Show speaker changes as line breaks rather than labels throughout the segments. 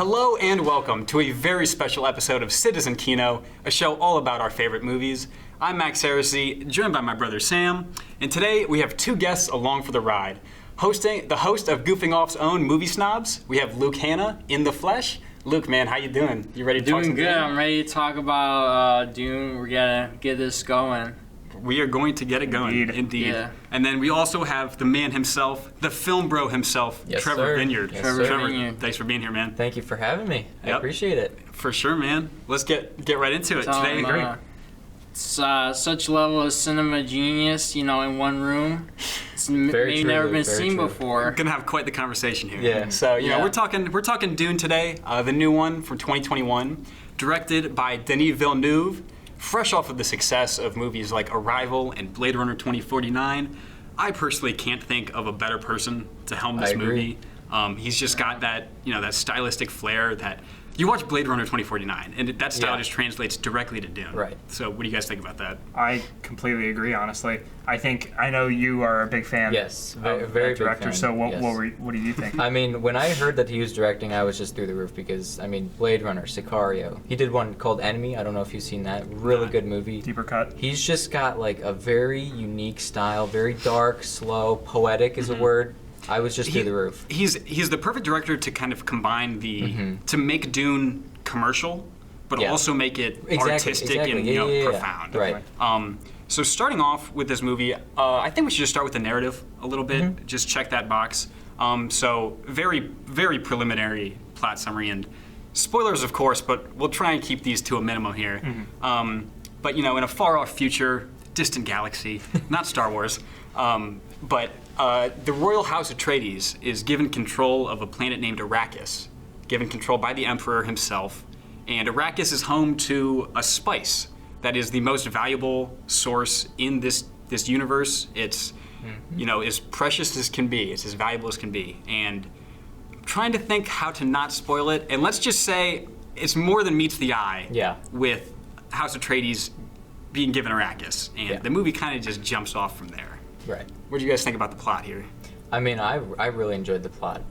Hello and welcome to a very special episode of Citizen Kino, a show all about our favorite movies. I'm Max Heresy, joined by my brother Sam, and today we have two guests along for the ride. Hosting the host of Goofing Off's own Movie Snobs, we have Luke Hanna in the flesh. Luke, man, how you doing? You ready to talk some
Doing good.
Dune?
I'm ready to talk about Dune. We're gonna get this going.
We are going to get it going, indeed.
Yeah.
And then we also have the man himself, the film bro himself,
Yes,
Trevor
sir.
Vineyard.
Yes,
Trevor
sir.
Vineyard.
Thanks for being here, man.
Thank you for having me. I
Yep.
appreciate it.
For sure, man. Let's get right into it.
So,
Today,
it's such level of cinema genius, in one room. It's
Very
maybe
true,
never been
very
seen
true.
before.
we're gonna have quite the conversation here.
Yeah.
So
Yeah.
we're talking Dune today, the new one from 2021, directed by Denis Villeneuve, fresh off of the success of movies like Arrival and Blade Runner 2049. I personally can't think of a better person to helm this
I agree.
movie. He's just got that that stylistic flair that you watch Blade Runner 2049, and that style
Yeah.
just translates directly to Dune.
Right.
So what do you guys think about that?
I completely agree, honestly. I know you are a big fan
Yes,
of
very
that director,
big fan.
so
yes.
what do you think?
I mean, when I heard that he was directing, I was just through the roof because, Blade Runner, Sicario. He did one called Enemy. I don't know if you've seen that. Really good movie.
Deeper cut?
He's just got like a very unique style, very dark, slow, poetic is a word. I was just through the roof.
He's the perfect director to kind of combine to make Dune commercial, but
Yeah.
also make it
Exactly,
artistic
exactly.
and
Yeah.
profound.
Right.
So starting off with this movie, I think we should just start with the narrative a little bit. Just check that box. So very, very preliminary plot summary and spoilers, of course, but we'll try and keep these to a minimum here. But in a far-off future, distant galaxy, not Star Wars, but the Royal House Atreides is given control of a planet named Arrakis, given control by the Emperor himself, and Arrakis is home to a spice that is the most valuable source in this universe. It's as precious as can be. It's as valuable as can be. And I'm trying to think how to not spoil it. And let's just say it's more than meets the eye.
Yeah.
With House Atreides being given Arrakis, and the movie kind of just jumps off from there.
Right.
What do you guys think about the plot here?
I really enjoyed the plot.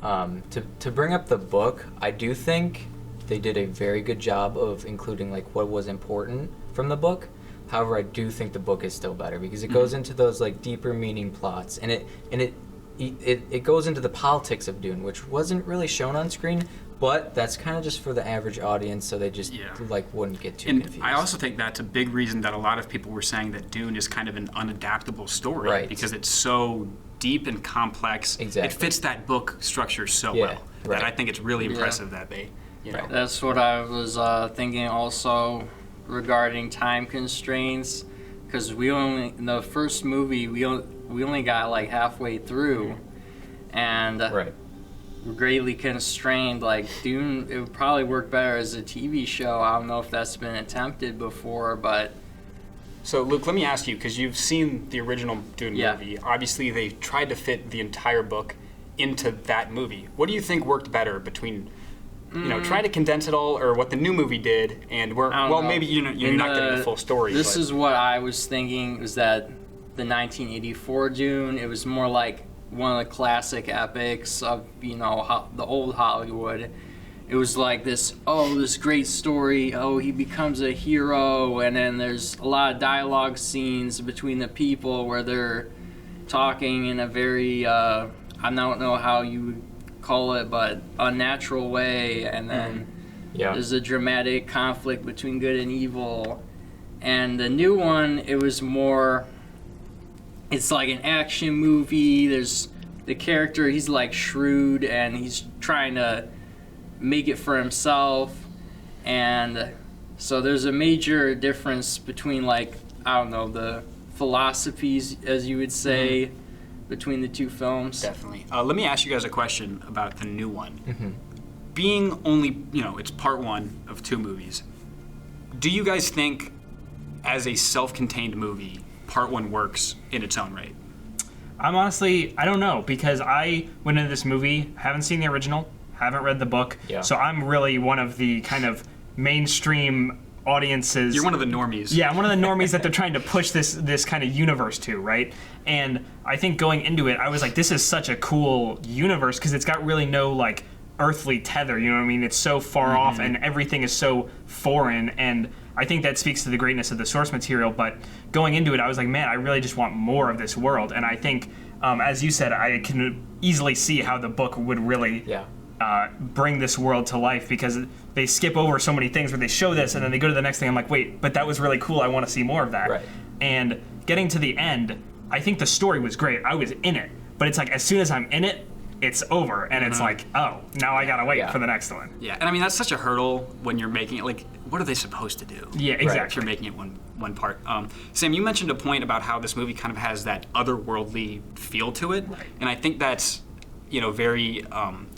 To bring up the book, I do think they did a very good job of including like what was important from the book. However, I do think the book is still better because it goes into those like deeper meaning plots, and it goes into the politics of Dune, which wasn't really shown on screen. But that's kind of just for the average audience, so they just wouldn't get too confused.
I also think that's a big reason that a lot of people were saying that Dune is kind of an unadaptable story,
Right.
because it's so deep and complex.
Exactly.
It fits that book structure so well that I think it's really impressive that they,
Right.
That's what I was thinking also regarding time constraints, because in the first movie we only got like halfway through, and
Right.
we're greatly constrained. Like Dune, it would probably work better as a TV show. I don't know if that's been attempted before, but
So, Luke, let me ask you, because you've seen the original Dune movie. Obviously, they tried to fit the entire book into that movie. What do you think worked better between, trying to condense it all, or what the new movie did, and
I don't know.
maybe you're not getting the full story.
This
but
is what I was thinking, is that the 1984 Dune, it was more like one of the classic epics of, the old Hollywood. It was like this great story, he becomes a hero, and then there's a lot of dialogue scenes between the people where they're talking in a very, I don't know how you would call it, but unnatural way, and then there's a dramatic conflict between good and evil. And the new one, it was more, it's like an action movie. There's the character, he's like shrewd, and he's trying to make it for himself, and so there's a major difference between the philosophies, as you would say, between the two films.
Definitely. Let me ask you guys a question about the new one. Being only, it's part one of two movies, do you guys think, as a self-contained movie, part one works in its own right?
I don't know, because I went into this movie, haven't seen the original, haven't read the book, so I'm really one of the kind of mainstream audiences.
You're one of the normies.
Yeah, I'm one of the normies that they're trying to push this kind of universe to, right? And I think going into it, I was like, this is such a cool universe, because it's got really no earthly tether. You know what I mean? It's so far off, and everything is so foreign. And I think that speaks to the greatness of the source material. But going into it, I was like, man, I really just want more of this world. And I think, as you said, I can easily see how the book would really bring this world to life, because they skip over so many things where they show this and then they go to the next thing. I'm like, wait, but that was really cool. I want to see more of that.
Right.
And getting to the end, I think the story was great. I was in it. But it's like, as soon as I'm in it, it's over. And it's like, oh, now I got to wait for the next one.
Yeah, and I mean, that's such a hurdle when you're making it. Like, what are they supposed to do?
Yeah, exactly.
If you're making it one part. Sam, you mentioned a point about how this movie kind of has that otherworldly feel to it. Right. And I think that's, very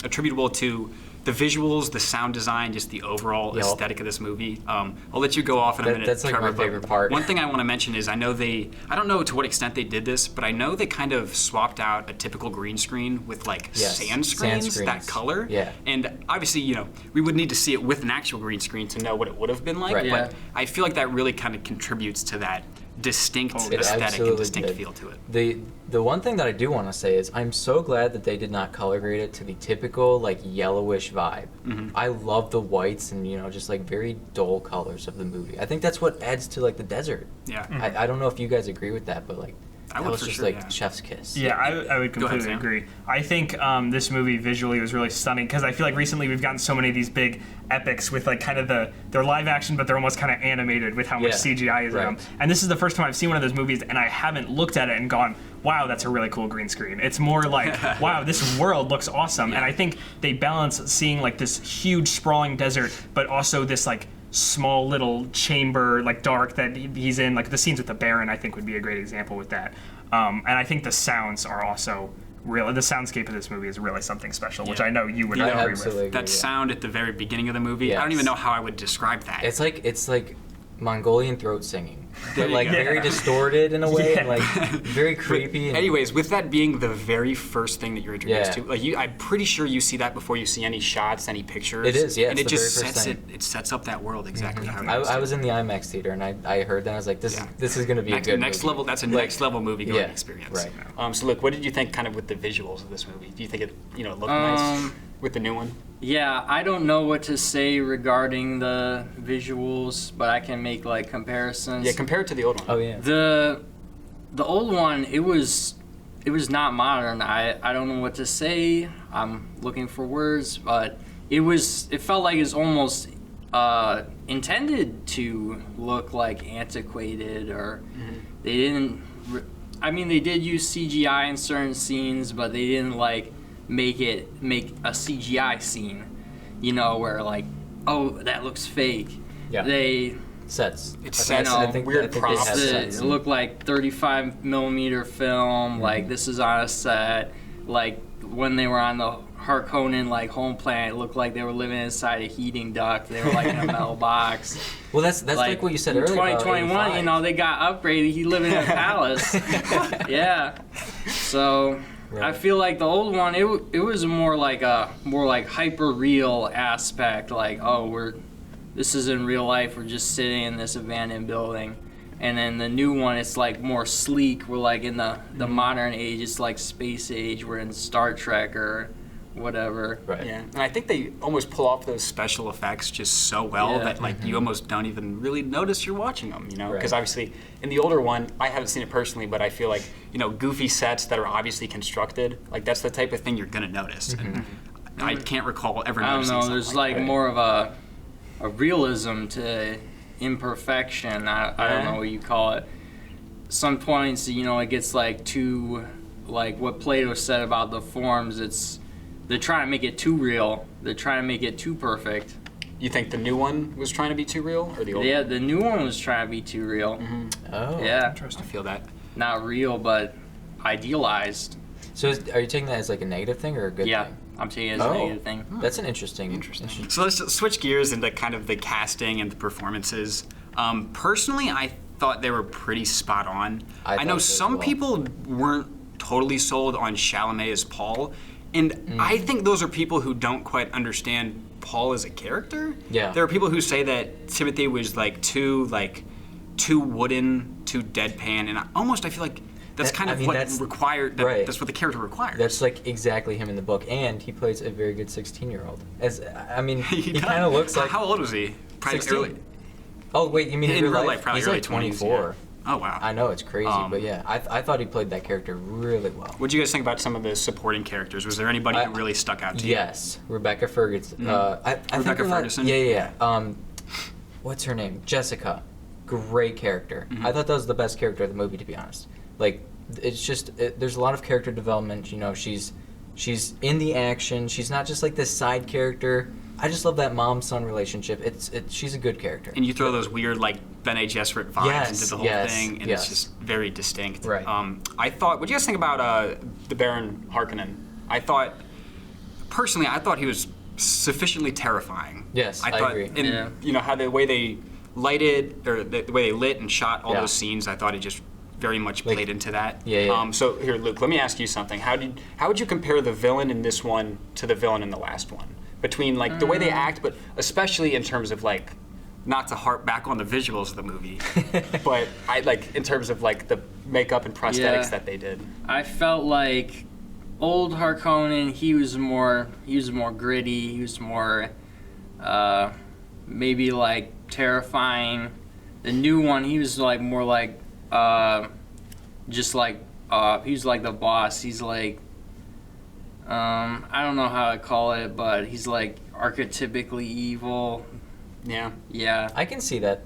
attributable to the visuals, the sound design, just the overall aesthetic of this movie. I'll let you go off in a minute.
That's like
Trevor,
my favorite part.
One thing I want to mention is I don't know to what extent they did this, but I know they kind of swapped out a typical green screen with like sand screens, that color.
Yeah.
And obviously, we would need to see it with an actual green screen to know what it would have been like.
Right.
But I feel like that really kind of contributes to that distinct aesthetic and distinct feel to it.
The one thing that I do want to say is I'm so glad that they did not color grade it to the typical like yellowish vibe. I love the whites and just like very dull colors of the movie. I think that's what adds to like the desert.
Yeah.
I don't know if you guys agree with that, but like
I
that
would
was just chef's kiss.
Yeah, I would completely agree. I think this movie visually was really stunning, because I feel like recently we've gotten so many of these big epics with like kind of they're live action, but they're almost kind of animated with how much CGI is in them. And this is the first time I've seen one of those movies and I haven't looked at it and gone, wow, that's a really cool green screen. It's more like, wow, this world looks awesome. And I think they balance seeing like this huge sprawling desert, but also this like small little chamber, like dark, that he's in. Like the scenes with the Baron, I think, would be a great example with that. And I think the sounds are also really, the soundscape of this movie is really something special, which I know you would agree with.
That sound at the very beginning of the movie, I don't even know how I would describe that.
It's like Mongolian throat singing. But like very distorted in a way, and like very creepy.
Anyways, with that being the very first thing that you're introduced to, like I'm pretty sure you see that before you see any shots, any pictures.
It is, yeah.
And
it's
it
the
just
very first
sets
thing.
it sets up that world exactly how it is.
I was in the IMAX theater and I heard that, and I was like, this is going to be a good
next
movie.
level. That's a next level movie going experience.
Right.
So look, what did you think kind of with the visuals of this movie? Do you think it looked nice with the new one?
Yeah, I don't know what to say regarding the visuals, but I can make like comparisons.
Yeah, compare it to the old one.
Oh yeah.
The old one, it was not modern. I don't know what to say. I'm looking for words, but it felt like it's almost intended to look like antiquated, or they didn't. They did use CGI in certain scenes, but they didn't like make a CGI scene, where like, oh, that looks fake.
Yeah.
They
sets.
It's sets. I think weird props.
It looked like 35 millimeter film. Like this is on a set. Like when they were on the Harkonnen like home planet, it looked like they were living inside a heating duct. They were like in a metal box.
Well, that's like what you said earlier.
2021, they got upgraded. He lived in a palace. Yeah. So. Right. I feel like the old one, it was more like hyper real aspect. Like, oh, this is in real life. We're just sitting in this abandoned building. And then the new one, it's like more sleek. We're like in the modern age. It's like space age. We're in Star Trek or whatever.
Right.
Yeah. And I think they almost pull off those special effects just so well that like you almost don't even really notice you're watching them, because obviously in the older one, I haven't seen it personally, but I feel like, goofy sets that are obviously constructed, like that's the type of thing you're going to notice. And I can't recall ever noticing
I don't know, there's like more of a realism to imperfection. I don't know what you call it. Some points, it gets like too, like what Plato said about the forms, they're trying to make it too real. They're trying to make it too perfect.
You think the new one was trying to be too real, or the old one?
Yeah, the new one was trying to be too real.
Oh,
yeah.
Interesting. I feel that.
Not real, but idealized.
So are you taking that as like a negative thing or a good thing?
Yeah, I'm taking it as a negative thing.
That's an interesting.
So let's switch gears into kind of the casting and the performances. Personally, I thought they were pretty spot on. I know some people weren't totally sold on Chalamet as Paul. And I think those are people who don't quite understand Paul as a character.
Yeah.
There are people who say that Timothy was too wooden, too deadpan, and I feel like That's kind of what's required. That's what the character requires.
That's like exactly him in the book, and he plays a very good 16-year-old. He kind of looks like.
How old was he? Probably
16.
Early.
Oh wait, you mean in real life?
Probably
He's
early
like 24.
20s, yeah. Oh wow.
I know, it's crazy, but yeah, I thought he played that character really well.
What do you guys think about some of the supporting characters? Was there anybody who really stuck out to you?
Yes, Rebecca Ferguson.
Rebecca Ferguson.
Yeah. What's her name? Jessica. Great character. I thought that was the best character of the movie, to be honest. Like, it's just there's a lot of character development. You know, she's in the action. She's not just like this side character. I just love that mom-son relationship. She's a good character.
And you throw those weird like Bene Gesserit vibes into the whole thing, and it's just very distinct.
Right.
I thought. What do you guys think about the Baron Harkonnen? I thought he was sufficiently terrifying.
Yes, I
thought,
agree.
And you know how the way they lighted or the way they lit and shot all those scenes, I thought it just very much played into that.
Yeah.
So here, Luke, let me ask you something. How would you compare the villain in this one to the villain in the last one? Between like the way they act, but especially in terms of like, not to harp back on the visuals of the movie, but I like in terms of like the makeup and prosthetics that they did.
I felt like old Harkonnen, he was more gritty. He was more maybe like terrifying. The new one, he was like more like just like he was like the boss. He's like I don't know how to call it, but he's like archetypically evil.
Yeah.
Yeah.
I can see that.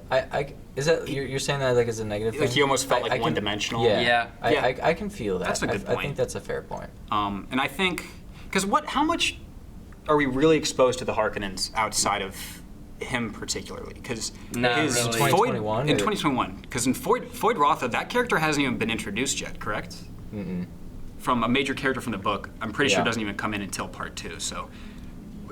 Is that you're saying that like as a negative thing?
Like he almost felt like one-dimensional.
Yeah.
I can feel that.
That's a good point.
I think that's a fair point.
And I think because how much are we really exposed to the Harkonnens outside of him particularly? Because
Not really.
2021
in 2021, because in Floyd Rotha, that character hasn't even been introduced yet, correct?
Mm-mm.
From a major character from the book, I'm pretty sure doesn't even come in until part 2. So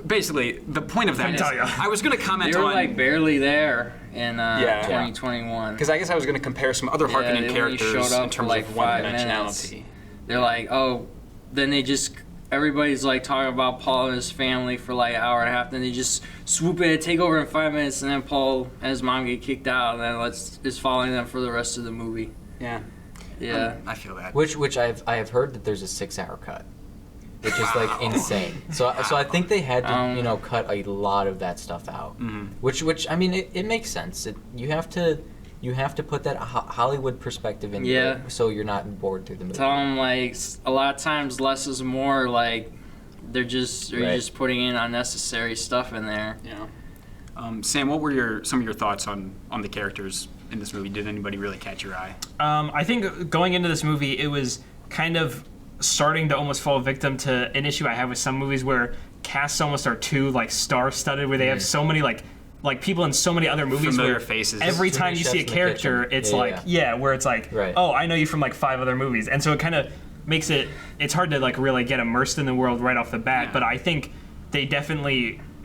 basically, the point of that is, I was going to comment
They were
on
like barely there in 2021.
because I guess I was going to compare some other Harkonnen
they only
characters
showed up
in
for
terms
like
of
5
one-dimensionality.
minutes. They're like, then they just everybody's like talking about Paul and his family for like an hour and a half. Then they just swoop in, take over in 5 minutes, and then Paul and his mom get kicked out, and then is following them for the rest of the movie.
Yeah.
Yeah.
I feel that.
Which I have heard that there's a 6-hour cut, which is like insane. So I think they had to cut a lot of that stuff out.
Mm-hmm.
Which I mean it makes sense. You have to put that Hollywood perspective in there, so you're not bored through the movie.
Tell them like a lot of times less is more. Like they're just putting in unnecessary stuff in there.
Yeah. Sam, what were some of your thoughts on the characters in this movie? Did anybody really catch your eye?
I think going into this movie, it was kind of starting to almost fall victim to an issue I have with some movies where casts almost are too like star-studded, where they have so many like people in so many other movies
Familiar
where
faces.
every
Too
time
many
you see a
chefs in the
character,
kitchen.
it's
Yeah,
where it's like,
Right.
oh, I know you from like 5 other movies, and so it kind of makes it's hard to like really get immersed in the world right off the bat.
Yeah.
But I think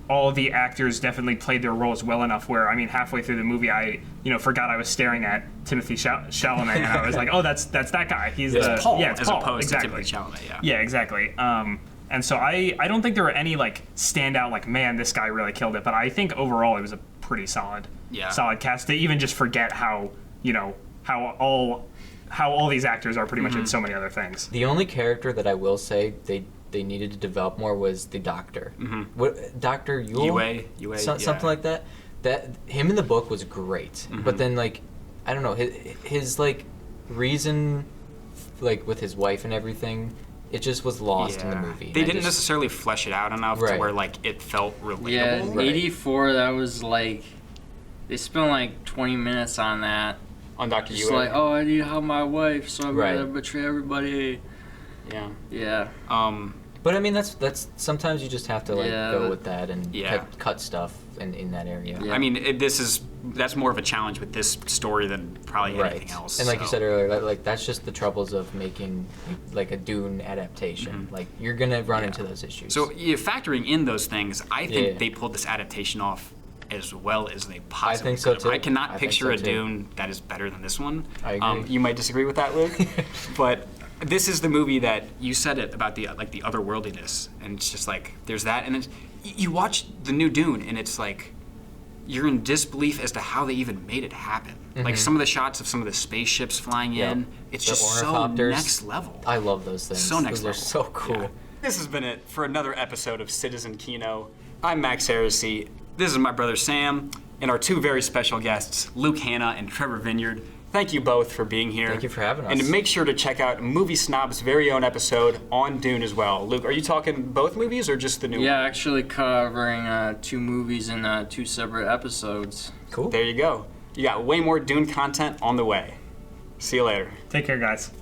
all of the actors definitely played their roles well enough where, I mean, halfway through the movie, I forgot I was staring at Timothy Chalamet, and I was like, oh, that's that guy. He's
It's Paul,
it's
as
Paul.
opposed
Exactly.
to Timothy Chalamet. Yeah.
Yeah, exactly. And so I don't think there were any like standout like, man, this guy really killed it. But I think overall it was a pretty solid cast. To even just forget how all these actors are pretty much in so many other things.
The only character that I will say they needed to develop more was the doctor. What Dr.
Yue,
something like that. That him in the book was great, but then like I don't know his like reason, like with his wife and everything, it just was lost in the movie.
They didn't necessarily flesh it out enough to where like it felt relatable.
Yeah, 84. That was like they spent like 20 minutes on that.
On Dr. Yue.
Just like, oh, I need to help my wife, so I'm gonna betray everybody.
Yeah.
Yeah.
But I mean, that's sometimes you just have to like go with that and cut stuff in that area.
Yeah. I mean, that's more of a challenge with this story than probably anything else.
And like you said earlier, like that's just the troubles of making like a Dune adaptation. Like you're gonna run into those issues.
So factoring in those things, I think they pulled this adaptation off as well as they possibly
I think so
could have.
too.
I cannot picture a
too.
Dune that is better than this one.
I agree.
You might disagree with that, Luke, but this is the movie that you said it about the otherworldliness, and it's just like there's that, and then you watch the new Dune, and it's like you're in disbelief as to how they even made it happen. Like some of the shots of some of the spaceships flying in, it's
The
just so
ornithopters.
next level.
I love those things.
So next
those
level.
are so cool.
Yeah. This has been it for another episode of Citizen Kino. I'm Max Heresy. This is my brother Sam, and our two very special guests, Luke Hanna and Trevor Vineyard. Thank you both for being here.
Thank you for having us.
And make sure to check out Movie Snob's very own episode on Dune as well. Luke, are you talking both movies or just the new one?
Yeah, actually covering 2 movies in 2 separate episodes.
Cool.
There you go. You got way more Dune content on the way. See you later.
Take care, guys.